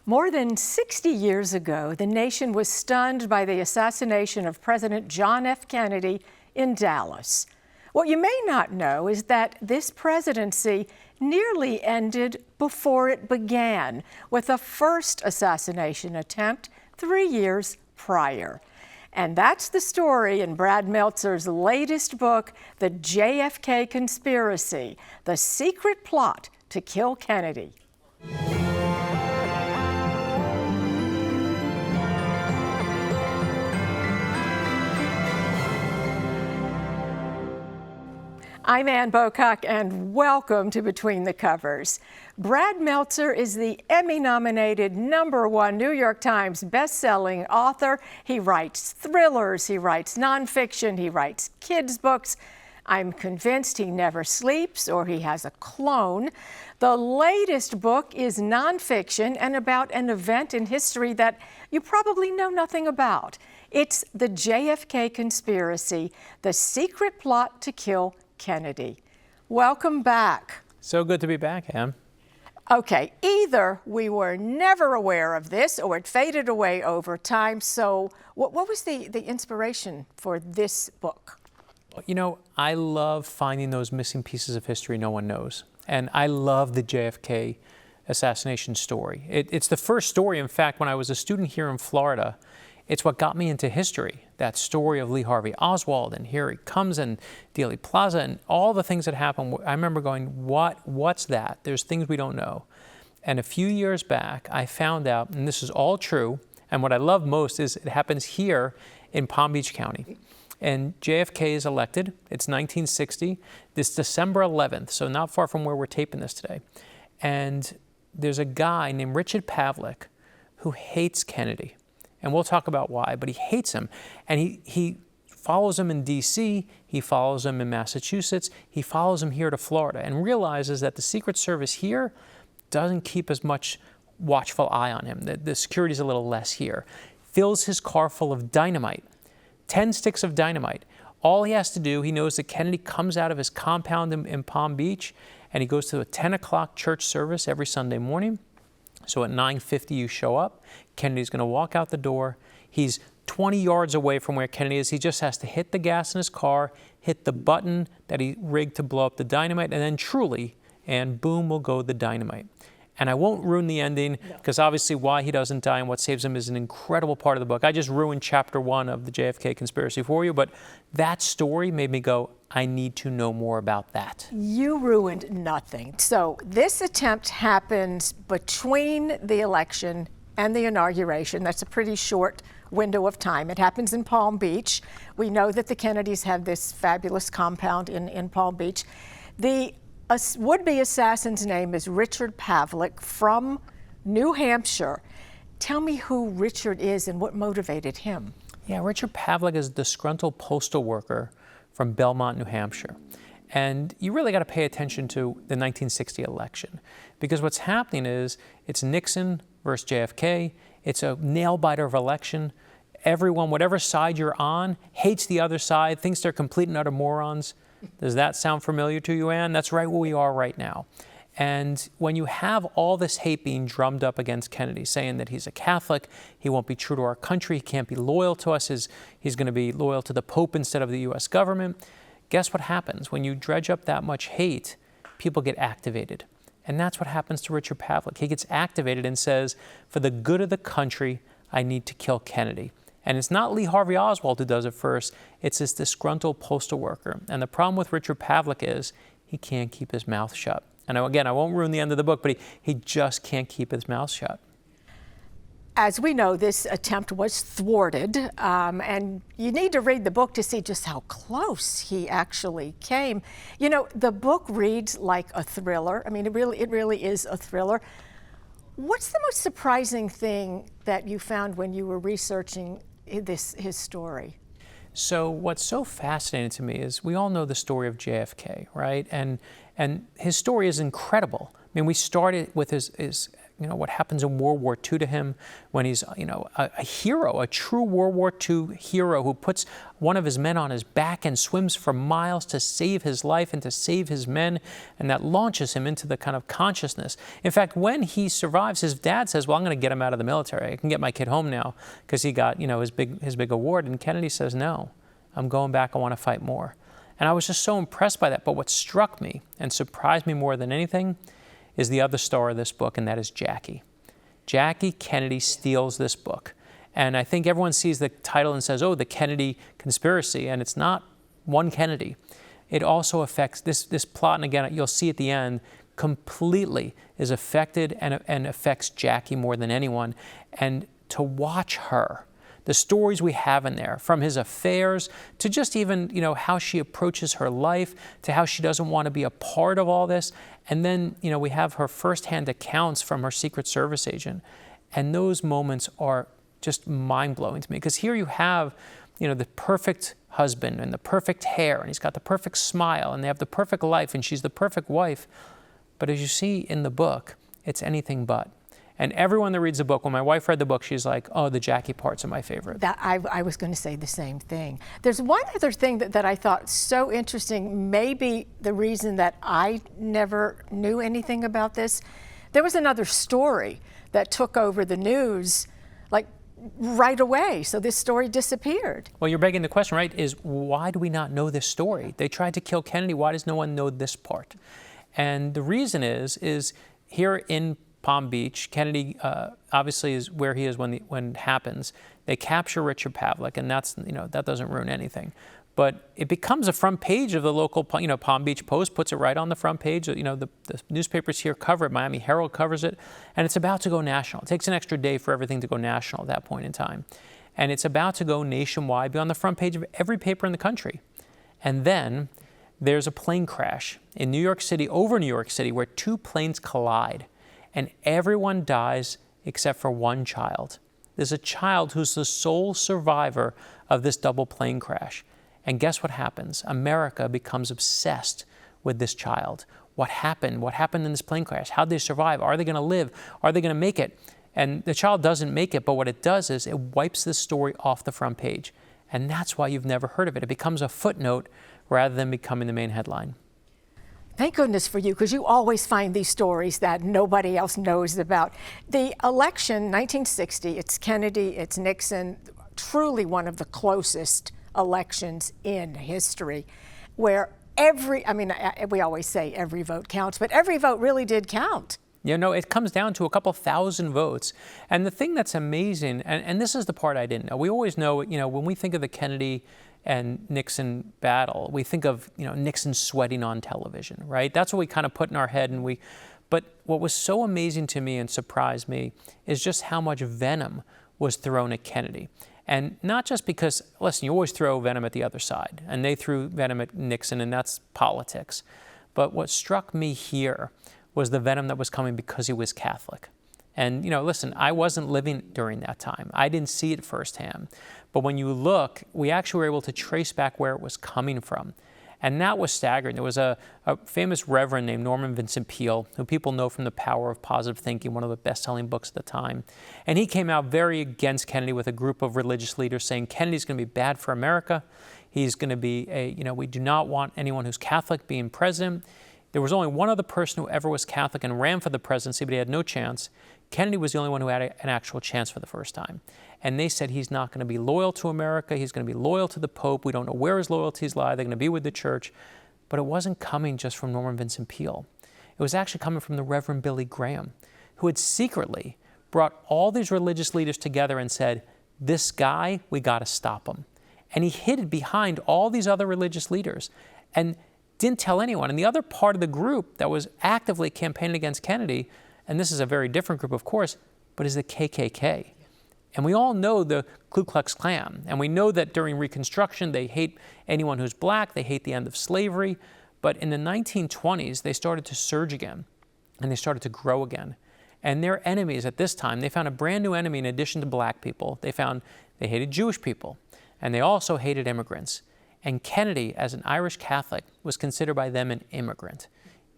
More than 60 years ago, the nation was stunned by the assassination of President John F. Kennedy in Dallas. What you may not know is that this presidency nearly ended before it began, with a first assassination attempt 3 years prior. And that's the story in Brad Meltzer's latest book, The JFK Conspiracy: The Secret Plot to Kill Kennedy. I'm Anne Bocock, and welcome to Between the Covers. Brad Meltzer is the Emmy-nominated #1 New York Times best-selling author. He writes thrillers, he writes nonfiction, he writes kids' books. I'm convinced he never sleeps or he has a clone. The latest book is nonfiction and about an event in history that you probably know nothing about. It's the JFK Conspiracy: The Secret Plot to Kill Kennedy. Welcome back. So good to be back, Anne. Okay, either we were never aware of this or it faded away over time. So what was the inspiration for this book? You know, I love finding those missing pieces of history no one knows. And I love the JFK assassination story. It's the first story, in fact, when I was a student here in Florida. It's what got me into history, that story of Lee Harvey Oswald, and here he comes, and Dealey Plaza, and all the things that happened. I remember going, what's that? There's things we don't know. And a few years back, I found out, and this is all true, and what I love most is it happens here in Palm Beach County. And JFK is elected. It's 1960. This December 11th, so not far from where we're taping this today. And there's a guy named Richard Pavlick who hates Kennedy. And we'll talk about why, but he hates him. And he follows him in D.C., he follows him in Massachusetts, he follows him here to Florida, and realizes that the Secret Service here doesn't keep as much watchful eye on him. The security's a little less here. Fills his car full of dynamite, 10 sticks of dynamite. All he has to do, he knows that Kennedy comes out of his compound in Palm Beach, and he goes to a 10 o'clock church service every Sunday morning. So at 9:50 you show up, Kennedy's going to walk out the door. He's 20 yards away from where Kennedy is. He just has to hit the gas in his car, hit the button that he rigged to blow up the dynamite, and then truly, and boom will go the dynamite. And I won't ruin the ending, because obviously why he doesn't die and what saves him is an incredible part of the book. I just ruined chapter 1 of the JFK Conspiracy for you, but that story made me go, I need to know more about that. You ruined nothing. So this attempt happens between the election and the inauguration. That's a pretty short window of time. It happens in Palm Beach. We know that the Kennedys have this fabulous compound in Palm Beach. The would-be assassin's name is Richard Pavlick from New Hampshire. Tell me who Richard is and what motivated him. Yeah, Richard Pavlick is a disgruntled postal worker from Belmont, New Hampshire. And you really got to pay attention to the 1960 election, because what's happening is it's Nixon versus JFK. It's a nail-biter of election. Everyone, whatever side you're on, hates the other side, thinks they're complete and utter morons. Does that sound familiar to you, Anne? That's right where we are right now. And when you have all this hate being drummed up against Kennedy, saying that he's a Catholic, he won't be true to our country, he can't be loyal to us, he's going to be loyal to the Pope instead of the U.S. government, guess what happens? When you dredge up that much hate, people get activated. And that's what happens to Richard Pavlick. He gets activated and says, for the good of the country, I need to kill Kennedy. And it's not Lee Harvey Oswald who does it first, it's this disgruntled postal worker. And the problem with Richard Pavlick is he can't keep his mouth shut. And again, I won't ruin the end of the book, but he just can't keep his mouth shut. As we know, this attempt was thwarted, and you need to read the book to see just how close he actually came. You know, the book reads like a thriller. I mean, it really is a thriller. What's the most surprising thing that you found when you were researching his story? So what's so fascinating to me is we all know the story of JFK, right? And his story is incredible. I mean, we started with his what happens in World War II to him when he's, a hero, a true World War II hero who puts one of his men on his back and swims for miles to save his life and to save his men, and that launches him into the kind of consciousness. In fact, when he survives, his dad says, well, I'm going to get him out of the military. I can get my kid home now because he got, his big award. And Kennedy says, no, I'm going back. I want to fight more. And I was just so impressed by that. But what struck me and surprised me more than anything is the other star of this book, and that is Jackie. Jackie Kennedy steals this book. And I think everyone sees the title and says, oh, the Kennedy Conspiracy, and it's not one Kennedy. It also affects this plot, and again, you'll see at the end, completely is affected and affects Jackie more than anyone. And to watch her, the stories we have in there, from his affairs to just even, how she approaches her life, to how she doesn't want to be a part of all this. And then, we have her firsthand accounts from her Secret Service agent. And those moments are just mind-blowing to me, because here you have, the perfect husband and the perfect hair, and he's got the perfect smile, and they have the perfect life, and she's the perfect wife. But as you see in the book, it's anything but. And everyone that reads the book, when my wife read the book, she's like, oh, the Jackie parts are my favorite. I was going to say the same thing. There's one other thing that I thought so interesting, maybe the reason that I never knew anything about this. There was another story that took over the news, like right away. So this story disappeared. Well, you're begging the question, right, is why do we not know this story? They tried to kill Kennedy. Why does no one know this part? And the reason is here in Palm Beach, Kennedy obviously is where he is when it happens. They capture Richard Pavlick, and that's, that doesn't ruin anything. But it becomes a front page of the local, Palm Beach Post puts it right on the front page. The newspapers here cover it. Miami Herald covers it, and it's about to go national. It takes an extra day for everything to go national at that point in time. And it's about to go nationwide, be on the front page of every paper in the country. And then there's a plane crash in New York City, over New York City, where two planes collide. And everyone dies except for one child. There's a child who's the sole survivor of this double plane crash. And guess what happens? America becomes obsessed with this child. What happened? What happened in this plane crash? How'd they survive? Are they going to live? Are they going to make it? And the child doesn't make it, but what it does is it wipes this story off the front page. And that's why you've never heard of it. It becomes a footnote rather than becoming the main headline. Thank goodness for you, because you always find these stories that nobody else knows about. The election, 1960, it's Kennedy, it's Nixon, truly one of the closest elections in history, where we always say every vote counts, but every vote really did count. It comes down to a couple thousand votes. And the thing that's amazing, and this is the part I didn't know, we always know, when we think of the Kennedy and Nixon battle, we think of, Nixon sweating on television, right? That's what we kind of put in our head. But what was so amazing to me and surprised me is just how much venom was thrown at Kennedy. And not just because, listen, you always throw venom at the other side, and they threw venom at Nixon, and that's politics. But what struck me here was the venom that was coming because he was Catholic. And, listen, I wasn't living during that time. I didn't see it firsthand. But when you look, we actually were able to trace back where it was coming from. And that was staggering. There was a famous reverend named Norman Vincent Peale, who people know from The Power of Positive Thinking, one of the best-selling books at the time. And he came out very against Kennedy with a group of religious leaders saying Kennedy's going to be bad for America. He's going to be we do not want anyone who's Catholic being president. There was only one other person who ever was Catholic and ran for the presidency, but he had no chance. Kennedy was the only one who had an actual chance for the first time. And they said he's not going to be loyal to America. He's going to be loyal to the Pope. We don't know where his loyalties lie. They're going to be with the church. But it wasn't coming just from Norman Vincent Peale. It was actually coming from the Reverend Billy Graham, who had secretly brought all these religious leaders together and said, this guy, we got to stop him. And he hid it behind all these other religious leaders and didn't tell anyone. And the other part of the group that was actively campaigning against Kennedy, and this is a very different group, of course, but is the KKK. And we all know the Ku Klux Klan. And we know that during Reconstruction, they hate anyone who's black. They hate the end of slavery. But in the 1920s, they started to surge again. And they started to grow again. And their enemies at this time, they found a brand new enemy in addition to black people. They hated Jewish people. And they also hated immigrants. And Kennedy, as an Irish Catholic, was considered by them an immigrant.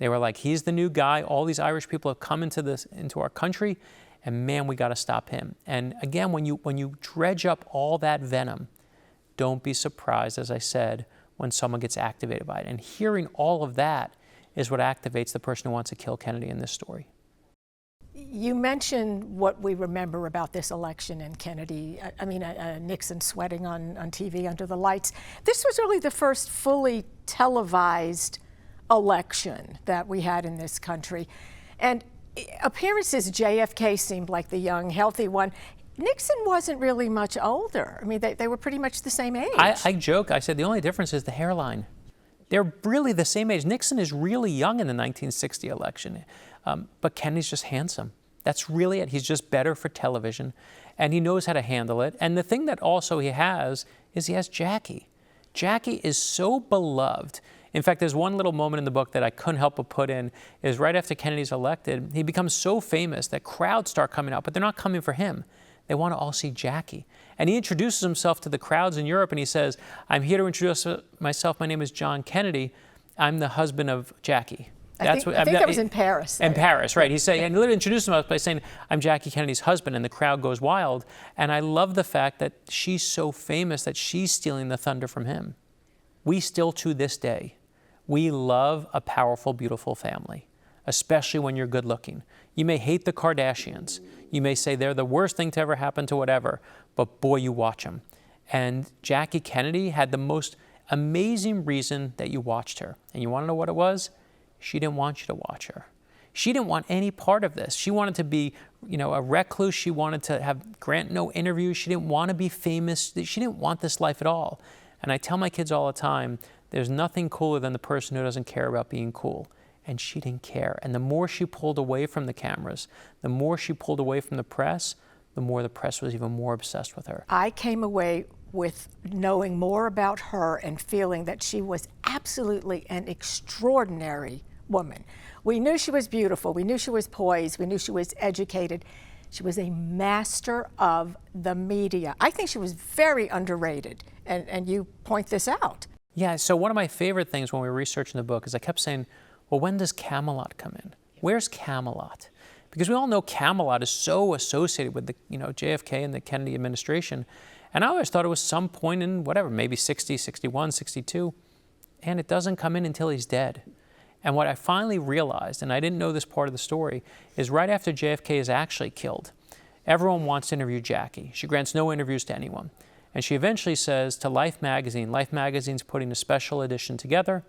They were like, he's the new guy. All these Irish people have come into our country, and man, we got to stop him. And again, when you dredge up all that venom, don't be surprised, as I said, when someone gets activated by it. And hearing all of that is what activates the person who wants to kill Kennedy in this story. You mentioned what we remember about this election and Kennedy, Nixon sweating on TV under the lights. This was really the first fully televised election that we had in this country. And appearances, JFK seemed like the young, healthy one. Nixon wasn't really much older. I mean, they were pretty much the same age. I joke, I said the only difference is the hairline. They're really the same age. Nixon is really young in the 1960 election, but Kennedy's just handsome. That's really it. He's just better for television, and he knows how to handle it. And the thing that also he has is he has Jackie. Jackie is so beloved. In fact, there's one little moment in the book that I couldn't help but put in, is right after Kennedy's elected, he becomes so famous that crowds start coming out, but they're not coming for him. They want to all see Jackie. And he introduces himself to the crowds in Europe, and he says, I'm here to introduce myself. My name is John Kennedy. I'm the husband of Jackie. I think that was in Paris. In Paris, right. He said, and he literally introduced himself by saying, I'm Jackie Kennedy's husband, and the crowd goes wild. And I love the fact that she's so famous that she's stealing the thunder from him. We still, to this day, we love a powerful, beautiful family, especially when you're good looking. You may hate the Kardashians. You may say they're the worst thing to ever happen to whatever, but boy, you watch them. And Jackie Kennedy had the most amazing reason that you watched her. And you want to know what it was? She didn't want you to watch her. She didn't want any part of this. She wanted to be, a recluse. She wanted to grant no interviews. She didn't want to be famous. She didn't want this life at all. And I tell my kids all the time, there's nothing cooler than the person who doesn't care about being cool. And she didn't care. And the more she pulled away from the cameras, the more she pulled away from the press, the more the press was even more obsessed with her. I came away with knowing more about her and feeling that she was absolutely an extraordinary woman. We knew she was beautiful. We knew she was poised. We knew she was educated. She was a master of the media. I think she was very underrated, and you point this out. Yeah, so one of my favorite things when we were researching the book is I kept saying, well, when does Camelot come in? Where's Camelot? Because we all know Camelot is so associated with the JFK and the Kennedy administration. And I always thought it was some point in maybe 60, 61, 62. And it doesn't come in until he's dead. And what I finally realized, and I didn't know this part of the story, is right after JFK is actually killed, everyone wants to interview Jackie. She grants no interviews to anyone. And she eventually says to Life magazine's putting a special edition together,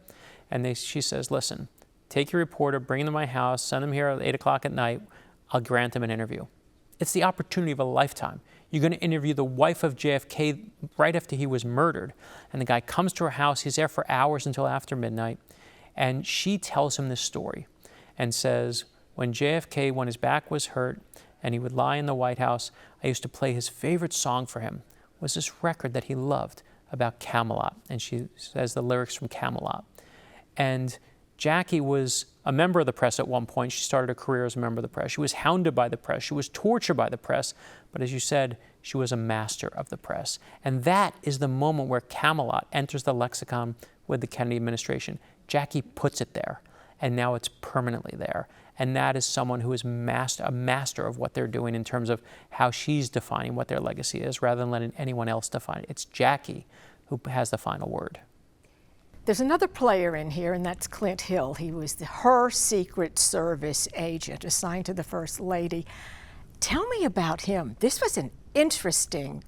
and she says, listen, take your reporter, bring him to my house, send him here at 8 o'clock at night, I'll grant him an interview. It's the opportunity of a lifetime. You're going to interview the wife of JFK right after he was murdered. And the guy comes to her house, he's there for hours until after midnight, and she tells him this story and says, when JFK, when his back was hurt and he would lie in the White House, I used to play his favorite song for him, was this record that he loved about Camelot. And she says the lyrics from Camelot. And Jackie was a member of the press at one point. She started her career as a member of the press. She was hounded by the press. She was tortured by the press. But as you said, she was a master of the press. And that is the moment where Camelot enters the lexicon with the Kennedy administration. Jackie puts it there, and now it's permanently there. And that is someone who is a master of what they're doing in terms of how she's defining what their legacy is, rather than letting anyone else define it. It's Jackie who has the final word. There's another player in here, and that's Clint Hill. He was her Secret Service agent assigned to the First Lady. Tell me about him. This was an interesting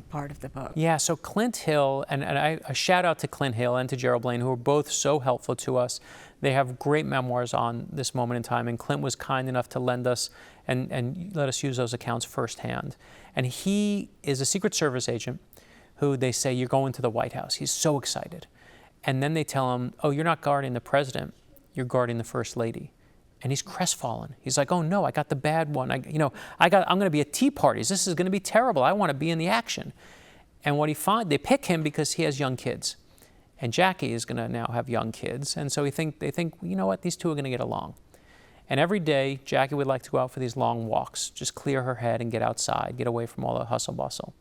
part of the book. Yeah, so Clint Hill, and a shout out to Clint Hill and to Gerald Blaine, who were both so helpful to us. They have great memoirs on this moment in time, and Clint was kind enough to lend us and let us use those accounts firsthand. And he is a Secret Service agent who they say, you're going to the White House. He's so excited. And then they tell him, oh, you're not guarding the president, you're guarding the First Lady. And he's crestfallen. He's like, oh no, I got the bad one. I'm going to be at tea parties. This is going to be terrible. I want to be in the action. And what they pick him because he has young kids. And Jackie is going to now have young kids. And so they think, you know what, these two are going to get along. And every day, Jackie would like to go out for these long walks, just clear her head and get outside, get away from all the hustle bustle.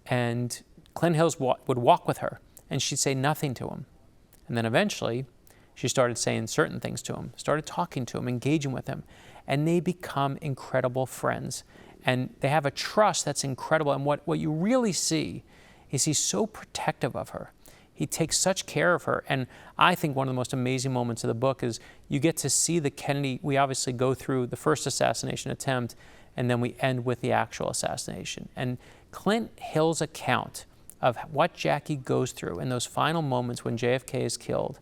And Clint Hill would walk with her, and she'd say nothing to him. And then eventually, she started saying certain things to him, started talking to him, engaging with him, and they become incredible friends. And they have a trust that's incredible. And what you really see is he's so protective of her. He takes such care of her. And I think one of the most amazing moments of the book is you get to see the Kennedy. We obviously go through the first assassination attempt, and then we end with the actual assassination. And Clint Hill's account of what Jackie goes through in those final moments when JFK is killed,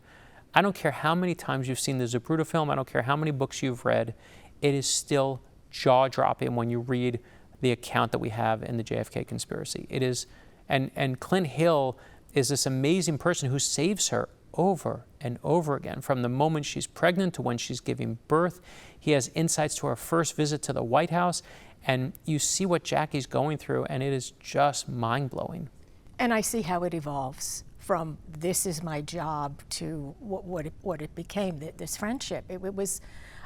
I don't care how many times you've seen the Zapruder film, I don't care how many books you've read, it is still jaw-dropping when you read the account that we have in the JFK Conspiracy. It is, and Clint Hill is this amazing person who saves her over and over again, from the moment she's pregnant to when she's giving birth. He has insights to her first visit to the White House, and you see what Jackie's going through, and it is just mind-blowing. And I see how it evolves from this is my job to what it became, this friendship. It was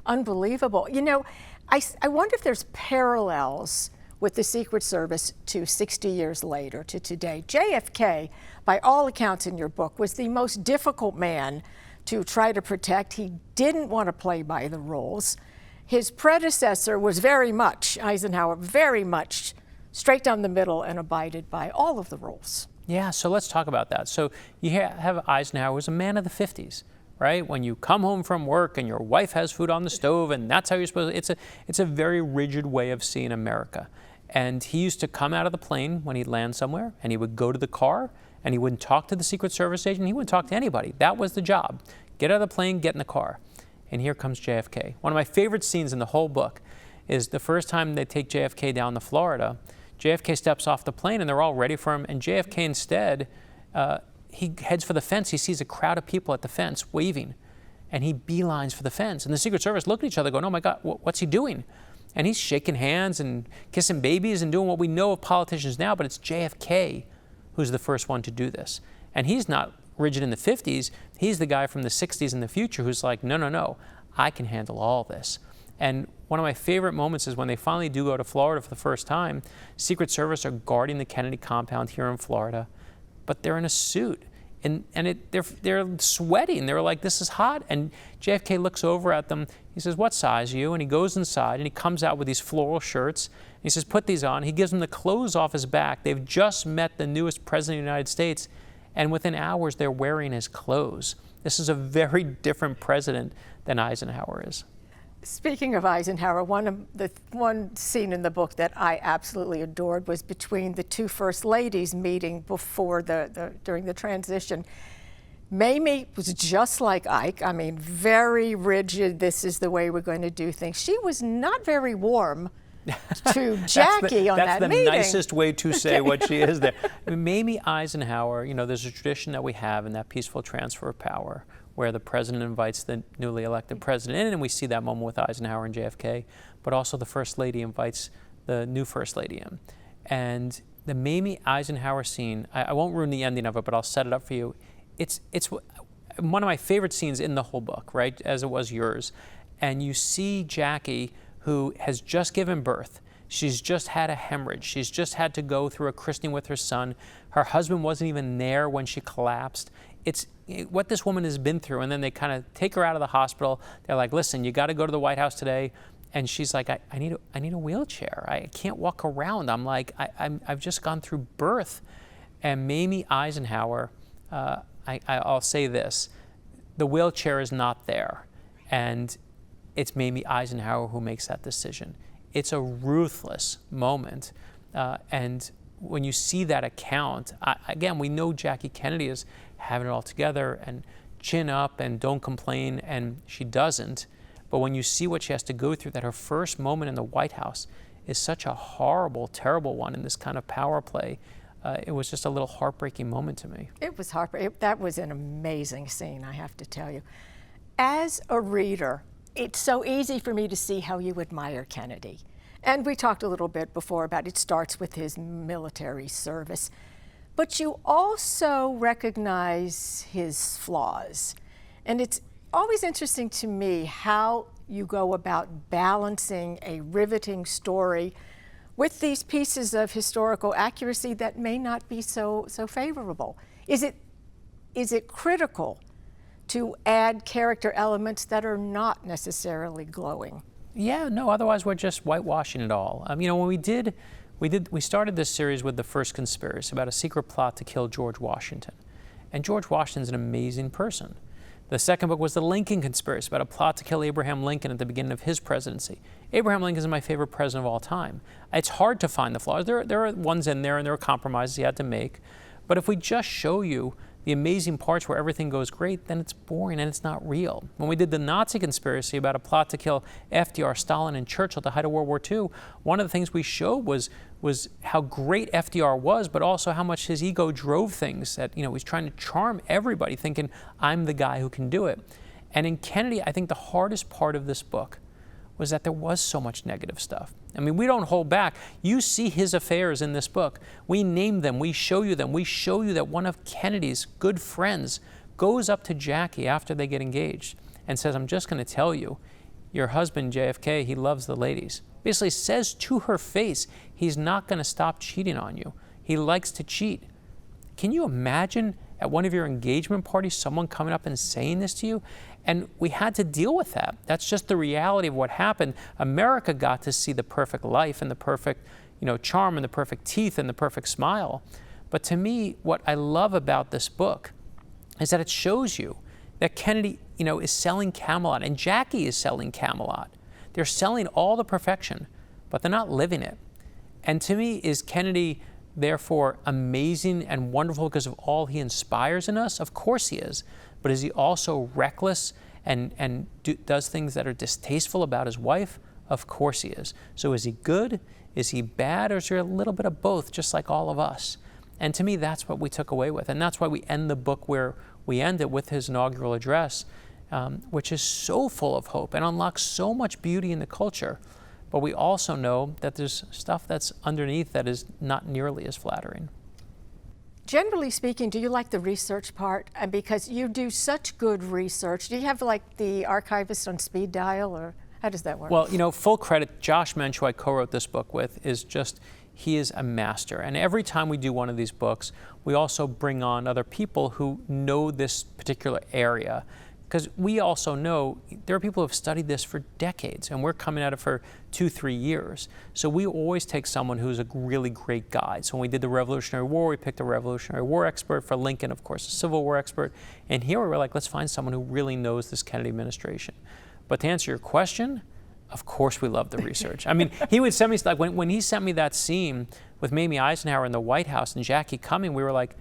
unbelievable. You know, I wonder if there's parallels with the Secret Service to 60 years later, to today. JFK, by all accounts in your book, was the most difficult man to try to protect. He didn't want to play by the rules. His predecessor was very much, Eisenhower, very much straight down the middle and abided by all of the rules. Yeah, so let's talk about that. So you have Eisenhower was a man of the 50s, right? When you come home from work and your wife has food on the stove and that's how you're supposed to, it's a very rigid way of seeing America. And he used to come out of the plane when he'd land somewhere, and he would go to the car, and he wouldn't talk to the Secret Service agent, he wouldn't talk to anybody. That was the job. Get out of the plane, get in the car. And here comes JFK. One of my favorite scenes in the whole book is the first time they take JFK down to Florida. JFK steps off the plane, and they're all ready for him, and JFK instead, he heads for the fence. He sees a crowd of people at the fence waving, and he beelines for the fence. And the Secret Service look at each other going, oh my God, what's he doing? And he's shaking hands and kissing babies and doing what we know of politicians now, but it's JFK who's the first one to do this. And he's not rigid in the 50s. He's the guy from the 60s in the future who's like, no, no, no, I can handle all this. And one of my favorite moments is when they finally do go to Florida for the first time. Secret Service are guarding the Kennedy compound here in Florida, but they're in a suit. And they're sweating. They're like, this is hot. And JFK looks over at them. He says, what size are you? And he goes inside, and he comes out with these floral shirts. And he says, put these on. He gives them the clothes off his back. They've just met the newest president of the United States, and within hours, they're wearing his clothes. This is a very different president than Eisenhower is. Speaking of Eisenhower, one scene in the book that I absolutely adored was between the two first ladies meeting before during the transition. Mamie was just like Ike. I mean, very rigid. This is the way we're going to do things. She was not very warm to Jackie on that meeting. That's the nicest way to say what she is there. Mamie Eisenhower, you know, there's a tradition that we have in that peaceful transfer of power, where the president invites the newly elected president in, and we see that moment with Eisenhower and JFK, but also the First Lady invites the new First Lady in. And the Mamie Eisenhower scene, I won't ruin the ending of it, but I'll set it up for you. It's one of my favorite scenes in the whole book, right, as it was yours. And you see Jackie, who has just given birth. She's just had a hemorrhage. She's just had to go through a christening with her son. Her husband wasn't even there when she collapsed. It's what this woman has been through, and then they kind of take her out of the hospital. They're like, listen, you got to go to the White House today. And she's like, I need a wheelchair. I can't walk around. I'm like, I've just gone through birth. And Mamie Eisenhower, I'll say this, the wheelchair is not there. And it's Mamie Eisenhower who makes that decision. It's a ruthless moment. And when you see that account, again, we know Jackie Kennedy is having it all together and chin up and don't complain, and she doesn't. But when you see what she has to go through, that her first moment in the White House is such a horrible, terrible one in this kind of power play, it was just a little heartbreaking moment to me. It was heartbreaking. That was an amazing scene, I have to tell you. As a reader, it's so easy for me to see how you admire Kennedy. And we talked a little bit before about it starts with his military service. But you also recognize his flaws. And it's always interesting to me how you go about balancing a riveting story with these pieces of historical accuracy that may not be so favorable. Is it critical to add character elements that are not necessarily glowing. Yeah, no, otherwise we're just whitewashing it all. You know, when we started this series with the first conspiracy about a secret plot to kill George Washington. And George Washington's an amazing person. The second book was the Lincoln Conspiracy, about a plot to kill Abraham Lincoln at the beginning of his presidency. Abraham Lincoln is my favorite president of all time. It's hard to find the flaws. There are ones in there, and there are compromises he had to make. But if we just show you the amazing parts where everything goes great, then it's boring and it's not real. When we did the Nazi conspiracy about a plot to kill FDR, Stalin, and Churchill at the height of World War II, one of the things we showed was how great FDR was, but also how much his ego drove things, that, you know, he's trying to charm everybody, thinking, I'm the guy who can do it. And in Kennedy, I think the hardest part of this book was that there was so much negative stuff. I mean, we don't hold back. You see his affairs in this book. We name them, we show you them. We show you that one of Kennedy's good friends goes up to Jackie after they get engaged and says, I'm just going to tell you, your husband, JFK, he loves the ladies. Basically says to her face, he's not going to stop cheating on you. He likes to cheat. Can you imagine at one of your engagement parties someone coming up and saying this to you? And we had to deal with that. That's just the reality of what happened. America got to see the perfect life and the perfect, you know, charm and the perfect teeth and the perfect smile. But to me, what I love about this book is that it shows you that Kennedy, you know, is selling Camelot, and Jackie is selling Camelot. They're selling all the perfection, but they're not living it. And to me, is Kennedy therefore amazing and wonderful because of all he inspires in us? Of course he is. But is he also reckless and does things that are distasteful about his wife? Of course he is. So is he good? Is he bad? Or is there a little bit of both, just like all of us? And to me, that's what we took away with. And that's why we end the book where we end it, with his inaugural address, which is so full of hope and unlocks so much beauty in the culture. But we also know that there's stuff that's underneath that is not nearly as flattering. Generally speaking, do you like the research part? And because you do such good research, do you have like the archivist on speed dial, or how does that work? Well, you know, full credit, Josh Mensch, who I co-wrote this book with, is just, he is a master. And every time we do one of these books, we also bring on other people who know this particular area. Because we also know there are people who have studied this for decades, and we're coming at it for 2-3 years. So we always take someone who's a really great guide. So when we did the Revolutionary War, we picked a Revolutionary War expert. For Lincoln, of course, a Civil War expert. And here we were like, let's find someone who really knows this Kennedy administration. But to answer your question, of course we love the research. I mean, he would send me, like when he sent me that scene with Mamie Eisenhower in the White House and Jackie coming, we were like,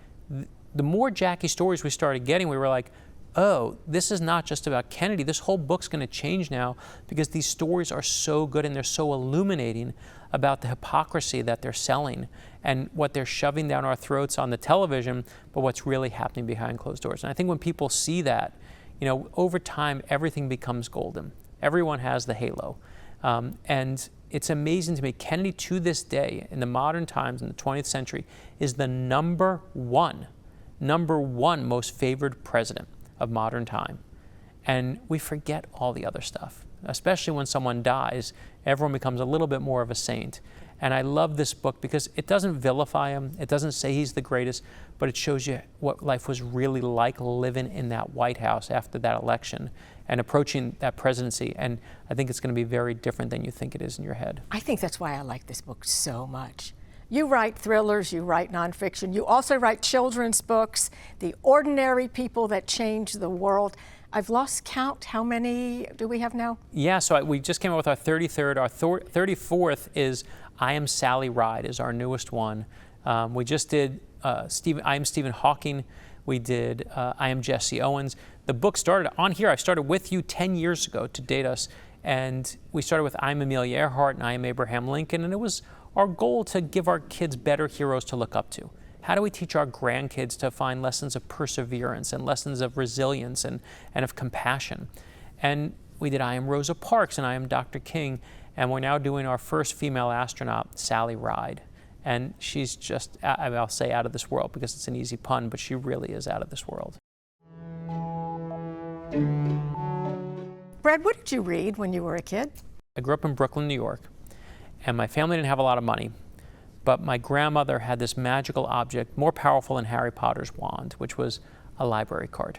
the more Jackie stories we started getting, we were like, oh, this is not just about Kennedy. This whole book's going to change now because these stories are so good and they're so illuminating about the hypocrisy that they're selling and what they're shoving down our throats on the television, but what's really happening behind closed doors. And I think when people see that, you know, over time, everything becomes golden. Everyone has the halo. And it's amazing to me, Kennedy to this day, in the modern times, in the 20th century, is the number one most favored president of modern time. And we forget all the other stuff. Especially when someone dies, everyone becomes a little bit more of a saint. And I love this book because it doesn't vilify him, it doesn't say he's the greatest, but it shows you what life was really like living in that White House after that election and approaching that presidency. And I think it's going to be very different than you think it is in your head. I think that's why I like this book so much. You write thrillers, you write nonfiction, you also write children's books, the ordinary people that change the world. I've lost count. How many do we have now? Yeah, so we just came out with our 33rd. Our 34th is I Am Sally Ride is our newest one. We just did I Am Stephen Hawking. We did I Am Jesse Owens. The book started on here. I started with you 10 years ago to date us. And we started with I'm Amelia Earhart and I Am Abraham Lincoln. And it was our goal to give our kids better heroes to look up to. How do we teach our grandkids to find lessons of perseverance and lessons of resilience and of compassion? And we did I Am Rosa Parks and I Am Dr. King. And we're now doing our first female astronaut, Sally Ride. And she's just, I'll say out of this world because it's an easy pun, but she really is out of this world. Brad, what did you read when you were a kid? I grew up in Brooklyn, New York. And my family didn't have a lot of money, but my grandmother had this magical object more powerful than Harry Potter's wand, which was a library card.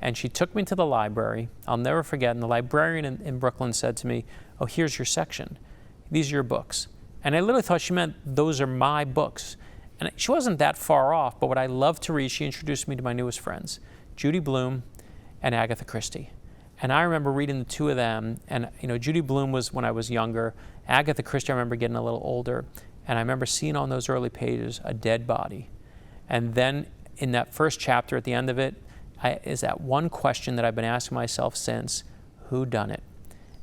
And she took me to the library. I'll never forget, and the librarian in Brooklyn said to me, "Oh, here's your section. These are your books." And I literally thought she meant those are my books. And she wasn't that far off, but what I love to read, she introduced me to my newest friends, Judy Blume and Agatha Christie. And I remember reading the two of them, and Judy Blume was when I was younger. Agatha Christie, I remember getting a little older, and I remember seeing on those early pages a dead body. And then in that first chapter, at the end of it, is that one question that I've been asking myself since: who done it?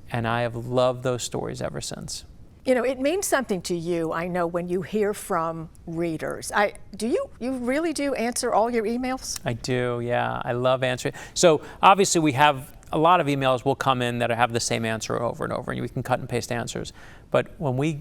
And I have loved those stories ever since. It means something to you, I know, when you hear from readers. You really do answer all your emails? I do, yeah. I love answering. So obviously we have a lot of emails will come in that have the same answer over and over, and we can cut and paste answers. But we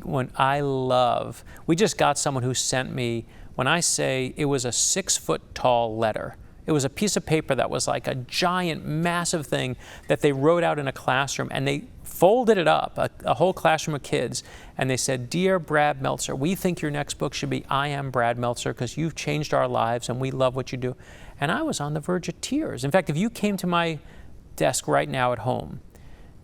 just got someone who sent me, when I say it was a 6-foot tall letter, it was a piece of paper that was like a giant, massive thing that they wrote out in a classroom, and they folded it up, a whole classroom of kids, and they said, "Dear Brad Meltzer, we think your next book should be I Am Brad Meltzer because you've changed our lives and we love what you do." And I was on the verge of tears. In fact, if you came to my desk right now at home,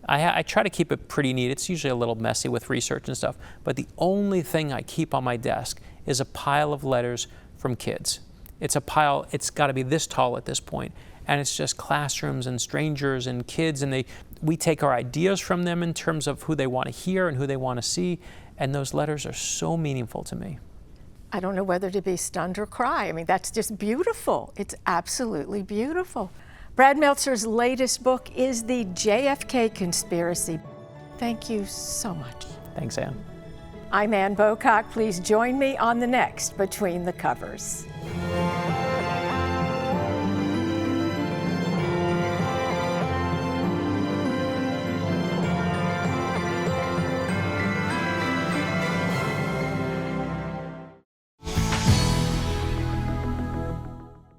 I try to keep it pretty neat. It's usually a little messy with research and stuff, but the only thing I keep on my desk is a pile of letters from kids. It's a pile, it's got to be this tall at this point, and it's just classrooms and strangers and kids, and we take our ideas from them in terms of who they want to hear and who they want to see, and those letters are so meaningful to me. I don't know whether to be stunned or cry. I mean, that's just beautiful. It's absolutely beautiful. Brad Meltzer's latest book is the JFK Conspiracy. Thank you so much. Thanks, Anne. I'm Anne Bocock. Please join me on the next Between the Covers.